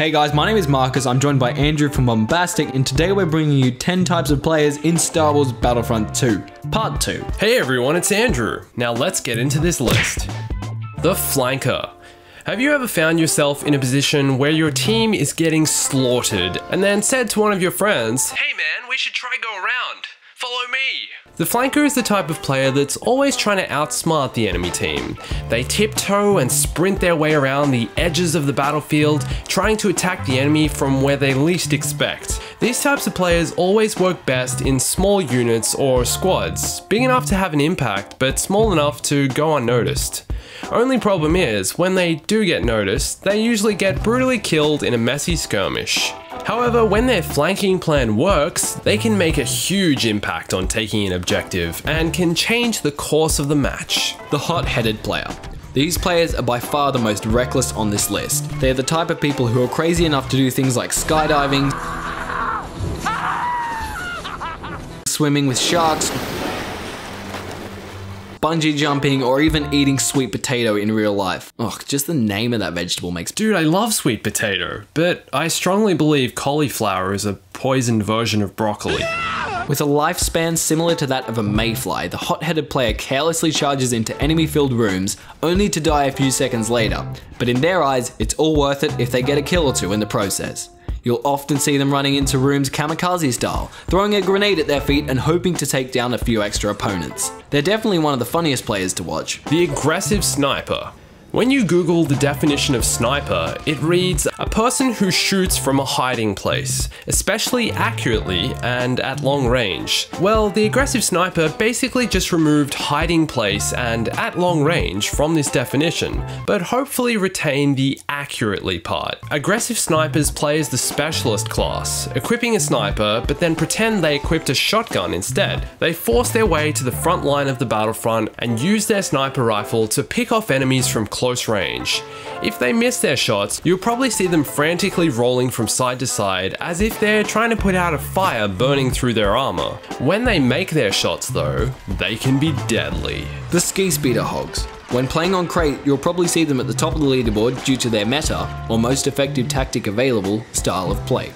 Hey guys, my name is Marcus, I'm joined by Andrew from Bombastic, and today we're bringing you 10 types of players in Star Wars Battlefront 2, Part 2. Hey everyone, it's Andrew. Now let's get into this list. The Flanker. Have you ever found yourself in a position where your team is getting slaughtered and then said to one of your friends, "Hey man, we should try go around. Follow me." The flanker is the type of player that's always trying to outsmart the enemy team. They tiptoe and sprint their way around the edges of the battlefield, trying to attack the enemy from where they least expect. These types of players always work best in small units or squads, big enough to have an impact, but small enough to go unnoticed. Only problem is, when they do get noticed, they usually get brutally killed in a messy skirmish. However, when their flanking plan works, they can make a huge impact on taking an objective and can change the course of the match. The hot-headed player. These players are by far the most reckless on this list. They're the type of people who are crazy enough to do things like skydiving, swimming with sharks, bungee jumping, or even eating sweet potato in real life. Ugh, just the name of that vegetable makes... Dude, I love sweet potato, but I strongly believe cauliflower is a poisoned version of broccoli. With a lifespan similar to that of a mayfly, the hot-headed player carelessly charges into enemy-filled rooms, only to die a few seconds later. But in their eyes, it's all worth it if they get a kill or two in the process. You'll often see them running into rooms kamikaze style, throwing a grenade at their feet and hoping to take down a few extra opponents. They're definitely one of the funniest players to watch. The aggressive sniper. When you Google the definition of sniper, it reads, a person who shoots from a hiding place, especially accurately and at long range. Well, the aggressive sniper basically just removed hiding place and at long range from this definition, but hopefully retained the accurately part. Aggressive snipers play as the specialist class, equipping a sniper, but then pretend they equipped a shotgun instead. They force their way to the front line of the battlefront and use their sniper rifle to pick off enemies from close range. If they miss their shots, you'll probably see them frantically rolling from side to side as if they're trying to put out a fire burning through their armor. When they make their shots though, they can be deadly. The ski speeder hogs. When playing on Crate, you'll probably see them at the top of the leaderboard due to their meta, or most effective tactic available, style of play.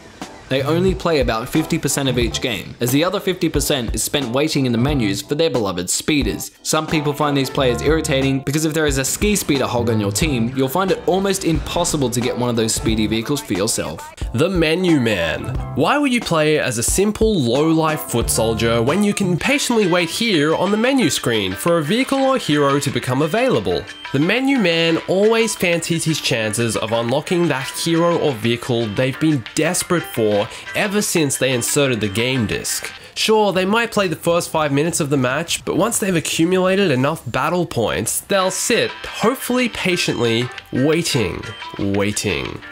They only play about 50% of each game, as the other 50% is spent waiting in the menus for their beloved speeders. Some people find these players irritating because if there is a ski speeder hog on your team, you'll find it almost impossible to get one of those speedy vehicles for yourself. The Menu Man. Why would you play as a simple low-life foot soldier when you can patiently wait here on the menu screen for a vehicle or hero to become available? The Menu Man always fancies his chances of unlocking that hero or vehicle they've been desperate for ever since they inserted the game disc. Sure, they might play the first 5 minutes of the match, but once they've accumulated enough battle points, they'll sit, hopefully patiently, waiting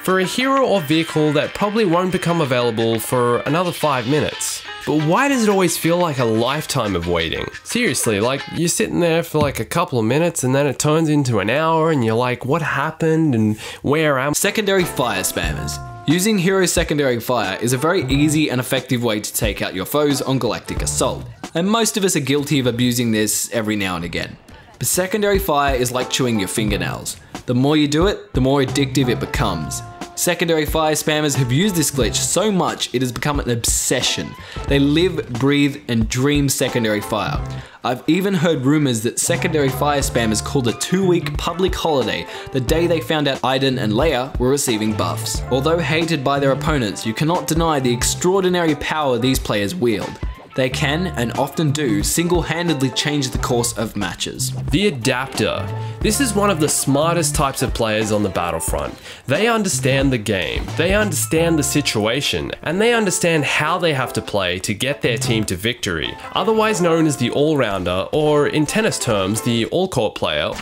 for a hero or vehicle that probably won't become available for another 5 minutes. But why does it always feel like a lifetime of waiting? Seriously, like you're sitting there for like a couple of minutes and then it turns into an hour and you're like, what happened and where am I? Secondary fire spammers. Using hero secondary fire is a very easy and effective way to take out your foes on Galactic Assault, and most of us are guilty of abusing this every now and again. But secondary fire is like chewing your fingernails. The more you do it, the more addictive it becomes. Secondary fire spammers have used this glitch so much it has become an obsession. They live, breathe, and dream secondary fire. I've even heard rumors that secondary fire spammers called a 2-week public holiday the day they found out Iden and Leia were receiving buffs. Although hated by their opponents, you cannot deny the extraordinary power these players wield. They can, and often do, single-handedly change the course of matches. The Adapter. This is one of the smartest types of players on the battlefront. They understand the game, they understand the situation, and they understand how they have to play to get their team to victory. Otherwise known as the all-rounder, or in tennis terms, the all-court player.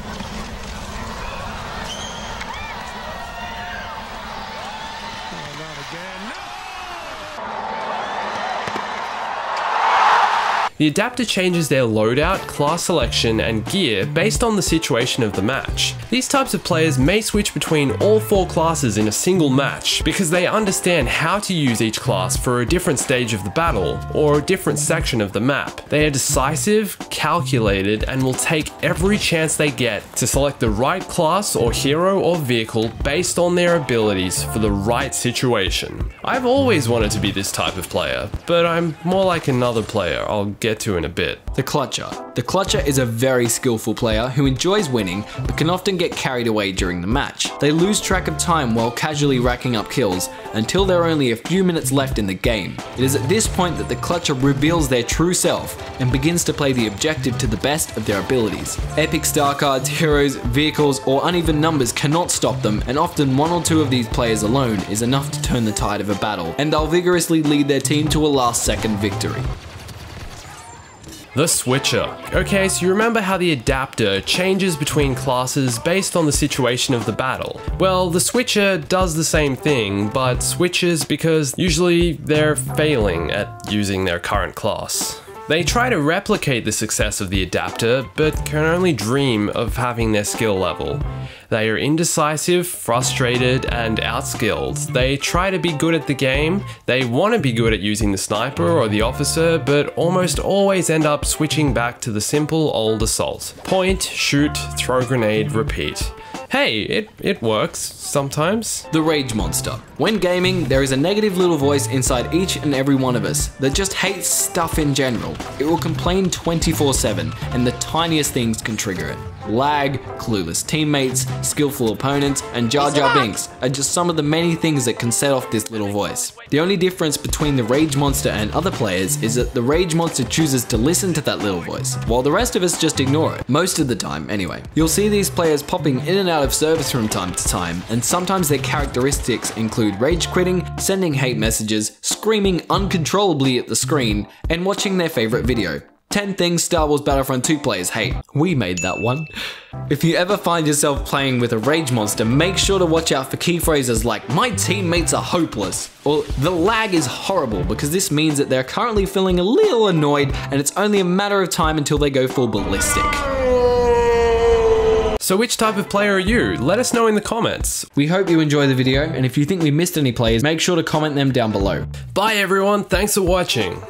The adapter changes their loadout, class selection, and gear based on the situation of the match. These types of players may switch between all 4 classes in a single match because they understand how to use each class for a different stage of the battle or a different section of the map. They are decisive, calculated, and will take every chance they get to select the right class or hero or vehicle based on their abilities for the right situation. I've always wanted to be this type of player, but I'm more like another player I'll get to in a bit. The Clutcher. The Clutcher is a very skillful player who enjoys winning but can often get carried away during the match. They lose track of time while casually racking up kills until there are only a few minutes left in the game. It is at this point that the Clutcher reveals their true self and begins to play the objective to the best of their abilities. Epic star cards, heroes, vehicles, or uneven numbers cannot stop them, and often 1 or 2 of these players alone is enough to turn the tide of a battle, and they'll vigorously lead their team to a last-second victory. The Switcher. Okay, so you remember how the adapter changes between classes based on the situation of the battle. Well, the Switcher does the same thing, but switches because usually they're failing at using their current class. They try to replicate the success of the adapter, but can only dream of having their skill level. They are indecisive, frustrated, and outskilled. They try to be good at the game, they want to be good at using the sniper or the officer, but almost always end up switching back to the simple old assault. Point, shoot, throw grenade, repeat. Hey, it works sometimes. The Rage Monster. When gaming, there is a negative little voice inside each and every one of us that just hates stuff in general. It will complain 24/7, and the tiniest things can trigger it. Lag, clueless teammates, skillful opponents, and Jar Jar Binks are just some of the many things that can set off this little voice. The only difference between the Rage Monster and other players is that the Rage Monster chooses to listen to that little voice, while the rest of us just ignore it. Most of the time, anyway. You'll see these players popping in and out of servers from time to time, and sometimes their characteristics include rage quitting, sending hate messages, screaming uncontrollably at the screen, and watching their favorite video. 10 things Star Wars Battlefront 2 players hate. We made that one. If you ever find yourself playing with a Rage Monster, make sure to watch out for key phrases like "my teammates are hopeless" or "the lag is horrible," because this means that they're currently feeling a little annoyed and it's only a matter of time until they go full ballistic. So which type of player are you? Let us know in the comments. We hope you enjoy the video, and if you think we missed any players, make sure to comment them down below. Bye everyone, thanks for watching.